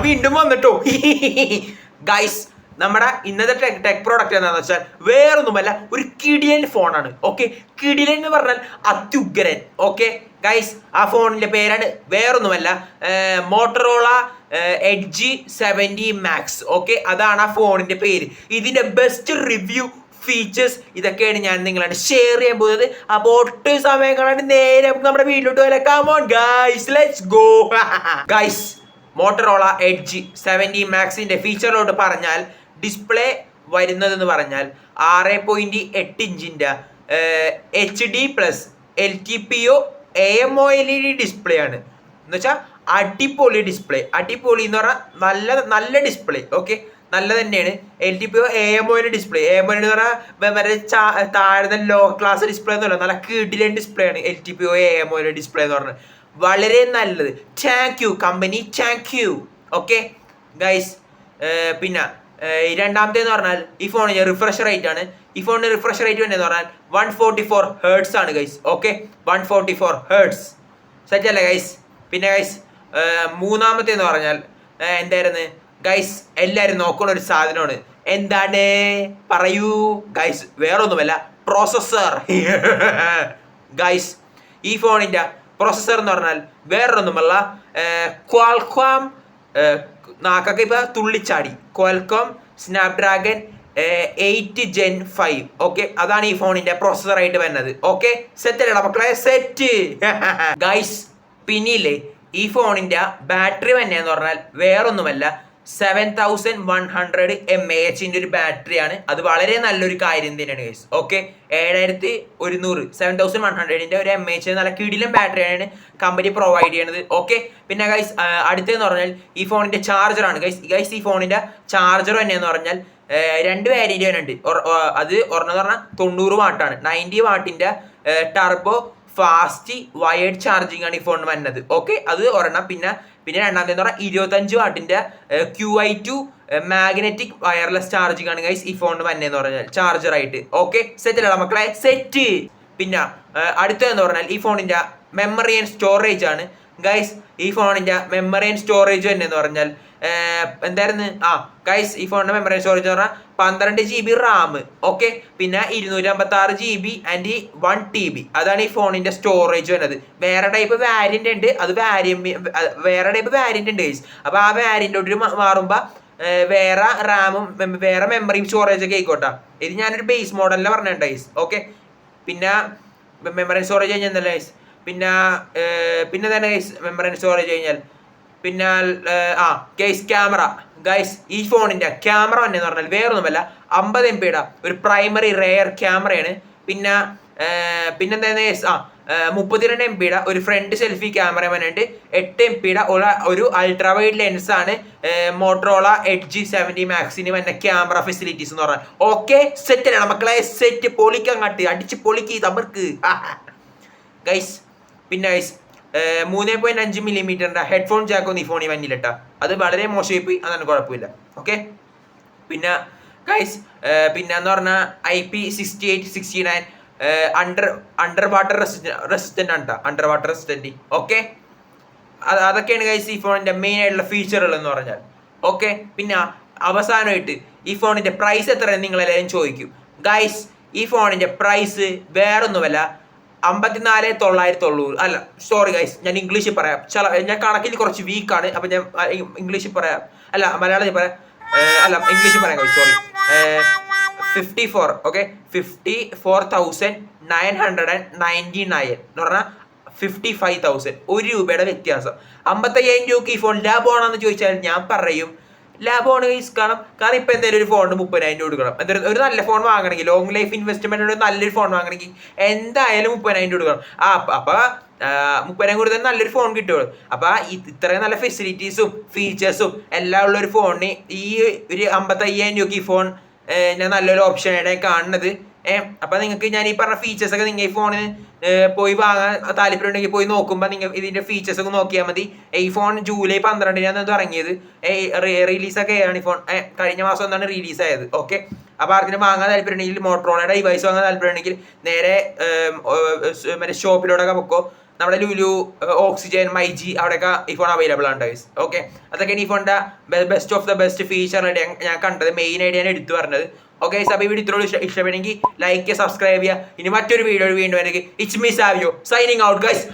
വീണ്ടും വന്നിട്ടോ ഗൈസ്. നമ്മുടെ ഇന്നത്തെ ടെക് പ്രോഡക്റ്റ് എന്താണെന്ന് വെച്ചാൽ വേറൊന്നുമല്ല, ഒരു കിടിലൻ ഫോണാണ്. ഓക്കെ, കിടിലൻ എന്ന് പറഞ്ഞാൽ അത്യുഗ്രൻ. ഓക്കെ ഗൈസ്, ആ ഫോണിന്റെ പേരാണ് വേറൊന്നുമല്ല മോട്ടറോള എഡ്ജ് 70 മാക്സ്. ഓക്കെ, അതാണ് ആ ഫോണിന്റെ പേര്. ഇതിന്റെ ബെസ്റ്റ് റിവ്യൂ, ഫീച്ചേഴ്സ് ഇതൊക്കെയാണ് ഞാൻ നിങ്ങളായിട്ട് ഷെയർ ചെയ്യാൻ പോകുന്നത്. അപ്പോൾ ഒട്ടും സമയം കാണാണ്ട് നേരെ നമ്മുടെ വീട്ടിലോട്ട് വരാം. Come on guys, let's go. Guys, Motorola Edge 70 മാക്സിന്റെ ഫീച്ചറിലോട്ട് പറഞ്ഞാൽ ഡിസ്പ്ലേ വരുന്നതെന്ന് പറഞ്ഞാൽ 6.8 ഇഞ്ചിൻ്റെ HD+ LTPO AMOLED ഡിസ്പ്ലേ ആണ്. എന്ന് വെച്ചാൽ അടിപൊളി ഡിസ്പ്ലേ. അടിപൊളി എന്ന് പറഞ്ഞാൽ നല്ല ഡിസ്പ്ലേ. ഓക്കെ, നല്ല തന്നെയാണ്. LTPO AMOLED display. AMOLED എന്ന് പറഞ്ഞാൽ താഴ്ന്ന ലോ ക്ലാസ് ഡിസ്പ്ലേ എന്ന് പറഞ്ഞാൽ നല്ല കിടിലൻ ഡിസ്പ്ലേ ആണ് LTPO AMOLED ഡിസ്പ്ലേ എന്ന് പറഞ്ഞാൽ. വളരെ നല്ലത്. Thank you company, thank you. Okay guys, പിന്നെ രണ്ടാമത്തേന്ന് പറഞ്ഞാൽ ഈ ഫോണിന് റിഫ്രഷ് റേറ്റ് ആണ്. ഈ ഫോണിന് റിഫ്രഷ് റേറ്റ് എന്ന് പറഞ്ഞാൽ 144 Hz ആണ് ഗൈസ്. ഓക്കെ, 144 Hz സെറ്റ് അല്ലേ ഗൈസ്. പിന്നെ ഗൈസ് മൂന്നാമത്തേന്ന് പറഞ്ഞാൽ എന്തായിരുന്നു ഗൈസ്, എല്ലാവരും നോക്കുന്ന ഒരു സാധനമാണ്. എന്താണ് പറയൂ ഗൈസ്? വേറൊന്നുമല്ല, പ്രോസസ്സർ. ഗൈസ്, ഈ ഫോണിൻ്റെ പ്രോസസ്സർ എന്ന് പറഞ്ഞാൽ വേറൊന്നുമല്ല, ക്വാൾകോം നാക്കൊക്കെ ഇപ്പൊ തുള്ളിച്ചാടി, ക്വാൾകോം സ്നാപ്ഡ്രാഗൺ 8 Gen 5. ഓക്കെ, അതാണ് ഈ ഫോണിന്റെ പ്രോസസ്സർ ആയിട്ട് വരുന്നത്. ഓക്കെ, സെറ്റ് അല്ലേടാ മക്കളെ, സെറ്റ്. ഗൈസ്, പിന്നില്ലേ ഈ ഫോണിന്റെ ബാറ്ററി തന്നെയെന്ന് പറഞ്ഞാൽ വേറൊന്നുമല്ല, 7100 mAh ഒരു ബാറ്ററിയാണ്. അത് വളരെ നല്ലൊരു കാര്യം തന്നെയാണ് ഗൈസ്. ഓക്കെ, 7100 7100 ഒരു mAh നല്ല കിടിലൻ ബാറ്ററിയാണ് കമ്പനി പ്രൊവൈഡ് ചെയ്യണത്. ഓക്കെ, പിന്നെ ഗൈസ് അടുത്തെന്ന് പറഞ്ഞാൽ ഈ ഫോണിന്റെ ചാർജറാണ് ഗൈസ്. ഈ ഫോണിന്റെ ചാർജർ തന്നെയെന്ന് പറഞ്ഞാൽ രണ്ട് വേരിയന്റ് വരുന്നുണ്ട്. അത് ഒരെണ്ണം പറഞ്ഞാൽ 90 വാട്ടാണ്, 90 വാട്ടിന്റെ ടർബോ ഫാസ്റ്റ് വയേർഡ് ചാർജിങ് ആണ് ഈ ഫോണിന് വരുന്നത്. ഓക്കെ, അത് ഒരെണ്ണം. പിന്നെ രണ്ടാമത്തെ പറഞ്ഞാൽ 25 വാട്ടിന്റെ QI2 മാഗ്നറ്റിക് വയർലെസ് ചാർജിങ് ആണ് ഗൈസ് ഈ ഫോണിന് വരുന്നതെന്ന് പറഞ്ഞാൽ ചാർജറായിട്ട്. ഓക്കെ, സെറ്റ് അല്ല മക്കളെ, സെറ്റ്. പിന്നെ അടുത്തതെന്ന് പറഞ്ഞാൽ ഈ ഫോണിന്റെ മെമ്മറി ആൻഡ് സ്റ്റോറേജ് ആണ് ഗൈസ്. ഈ ഫോണിന്റെ മെമ്മറി ആൻഡ് സ്റ്റോറേജ് തന്നെ എന്ന് പറഞ്ഞാൽ എന്തായിരുന്നു ഗൈസ്, ഈ ഫോണിന്റെ മെമ്മറി സ്റ്റോറേജ് പറഞ്ഞാൽ 12 GB റാം. ഓക്കെ, പിന്നെ 256 GB ആൻഡ് 1 TB. അതാണ് ഈ ഫോണിന്റെ സ്റ്റോറേജ് വരുന്നത്. വേറെ ടൈപ്പ് വാരിയന്റ് ഉണ്ട്, അത് വേറെ ടൈപ്പ് വാരിയന്റ് ഉണ്ട് ഗൈസ്. അപ്പൊ ആ വാരിയന്റോട്ട് മാറുമ്പോ വേറെ റാമും വേറെ മെമ്മറിയും സ്റ്റോറേജ് ഒക്കെ ആയിക്കോട്ടെ. ഇത് ഞാനൊരു ബേസ് മോഡലിനെ പറഞ്ഞിട്ടുണ്ട് ഗൈസ്. ഓക്കെ, പിന്നെ മെമ്മറി സ്റ്റോറേജ് കഴിഞ്ഞാൽ എന്തല്ല ഗൈസ്, പിന്നെ തന്നെ ഗൈസ് മെമ്മറി സ്റ്റോറേജ് കഴിഞ്ഞാൽ പിന്നെ ഗൈസ് ക്യാമറ. ഗൈസ്, ഈ ഫോണിന്റെ ക്യാമറ തന്നെ എന്ന് പറഞ്ഞാൽ വേറൊന്നുമല്ല, 50 MP ഒരു പ്രൈമറി റെയർ ക്യാമറയാണ്. പിന്നെന്താ 32 MP ഒരു ഫ്രണ്ട് സെൽഫി ക്യാമറ വന്നിട്ട് 8 MP ഒരു അൾട്രാ വൈഡ് ലെൻസ് ആണ് മോട്ടറോള എഡ്ജ് 70 മാക്സിന് വന്ന ക്യാമറ ഫെസിലിറ്റീസ് എന്ന് പറഞ്ഞാൽ. ഓക്കെ, സെറ്റ് അല്ല മക്കളെ, സെറ്റ്. പൊളിക്കങ്ങട്ട് അടിച്ച് പൊളിക്ക് തമർക്ക് ഗൈസ്. പിന്നെ ഗൈസ് 3.5 mm ഹെഡ്ഫോൺ ജാക്കൊന്നും ഈ ഫോണിൽ വന്നില്ലട്ടാ. അത് വളരെ മോശമായി പോയി, അതാണ് കുഴപ്പമില്ല. ഓക്കെ, പിന്നെ ഗൈസ് പിന്നെന്ന് പറഞ്ഞാൽ IP6869 അണ്ടർ വാട്ടർ റെസിസ്റ്റന്റ് ആണ് കേട്ടോ, അണ്ടർ വാട്ടർ റെസിസ്റ്റന്റ്. ഓക്കെ, അതൊക്കെയാണ് ഗൈസ് ഈ ഫോണിന്റെ മെയിൻ ആയിട്ടുള്ള ഫീച്ചറുകൾ എന്ന് പറഞ്ഞാൽ. ഓക്കെ, പിന്നെ അവസാനമായിട്ട് ഈ ഫോണിന്റെ പ്രൈസ് എത്രയെന്ന് നിങ്ങളെല്ലാവരും ചോദിക്കും. ഗൈസ്, ഈ ഫോണിന്റെ പ്രൈസ് വേറൊന്നുമല്ല, 54,990. അല്ല, സോറി ഗൈസ്, ഞാൻ ഇംഗ്ലീഷിൽ പറയാം. ഞാൻ കണക്കിൽ കുറച്ച് വീക്കാണ്, അപ്പം ഞാൻ ഇംഗ്ലീഷിൽ പറയാം. അല്ല, മലയാളത്തിൽ പറയാം. അല്ല, ഇംഗ്ലീഷിൽ പറയാം ഗൈസ്, സോറി. 54. ഓക്കെ, 54,999 എന്ന് പറഞ്ഞാൽ 55,000. ₹1 വ്യത്യാസം. 55,000 രൂപയ്ക്ക് ഈ ഫോൺ ലാഭമാണെന്ന് ചോദിച്ചാൽ ഞാൻ പറയും ലാഭമാണ് ഗൈസ്. കാരണം ഇപ്പൊ എന്തായാലും ഒരു ഫോണിന് 30,000 കൊടുക്കണം. എന്തായാലും ഒരു നല്ല ഫോൺ വാങ്ങണമെങ്കിൽ, ലോങ് ലൈഫ് ഇൻവെസ്റ്റ്മെന്റ് നല്ലൊരു ഫോൺ വാങ്ങണമെങ്കിൽ എന്തായാലും 30,000 കൊടുക്കണം. അപ്പൊ 30,000 കൊടുത്താൽ നല്ലൊരു ഫോൺ കിട്ടുള്ളൂ. അപ്പൊ ഇത്രയും നല്ല ഫെസിലിറ്റീസും ഫീച്ചേഴ്സും എല്ലാം ഉള്ള ഒരു ഫോണിന് ഈ ഒരു 55,000 രൂപയ്ക്ക് ഈ ഫോൺ ഞാൻ നല്ലൊരു ഓപ്ഷനായിട്ടാണ് കാണുന്നത്. അപ്പൊ നിങ്ങൾക്ക് ഞാൻ ഈ പറഞ്ഞ ഫീച്ചേഴ്സ് ഒക്കെ നിങ്ങൾ ഈ ഫോണിന് പോയി വാങ്ങാൻ താല്പര്യം ഉണ്ടെങ്കിൽ പോയി നോക്കുമ്പോൾ നിങ്ങൾ ഇതിന്റെ ഫീച്ചേഴ്സ് ഒക്കെ നോക്കിയാൽ മതി. ഈ ഫോൺ ജൂലൈ 12 ഇറങ്ങിയത്, റിലീസൊക്കെ ആണ് ഈ ഫോൺ. കഴിഞ്ഞ മാസം എന്താണ് റിലീസ് ആയത്. ഓക്കെ, അപ്പൊ ആർക്കും വാങ്ങാൻ താല്പര്യം ഉണ്ടെങ്കിൽ, മോട്ടറോളയുടെ ഡിവൈസ് വാങ്ങാൻ താല്പര്യം ഉണ്ടെങ്കിൽ നേരെ മറ്റേ ഷോപ്പിലോടൊക്കെ പൊക്കോ. നമ്മുടെ ലുലു, ഓക്സിജൻ, മൈജി അവിടെയൊക്കെ ഈ ഫോൺ അവൈലബിൾ ആണ് ഗൈസ്. ഓക്കെ, അതൊക്കെയാണ് ഈ ഫോണിൻ്റെ ബെസ്റ്റ് ഓഫ് ദ ബെസ്റ്റ് ഫീച്ചറായിട്ട് ഞാൻ കണ്ടത്, മെയിൻ ആയിട്ട് ഞാൻ എടുത്തു പറഞ്ഞത്. ഓക്കെ, അപ്പോൾ ഈ വീഡിയോ ഇത്രയോട് ഇഷ്ടപ്പെടുമെങ്കിൽ ലൈക്ക്, സബ്സ്ക്രൈബ് ചെയ്യുക. ഇനി മറ്റൊരു വീഡിയോ വീണ്ടും വരെങ്കിൽ it's me Savio signing out guys.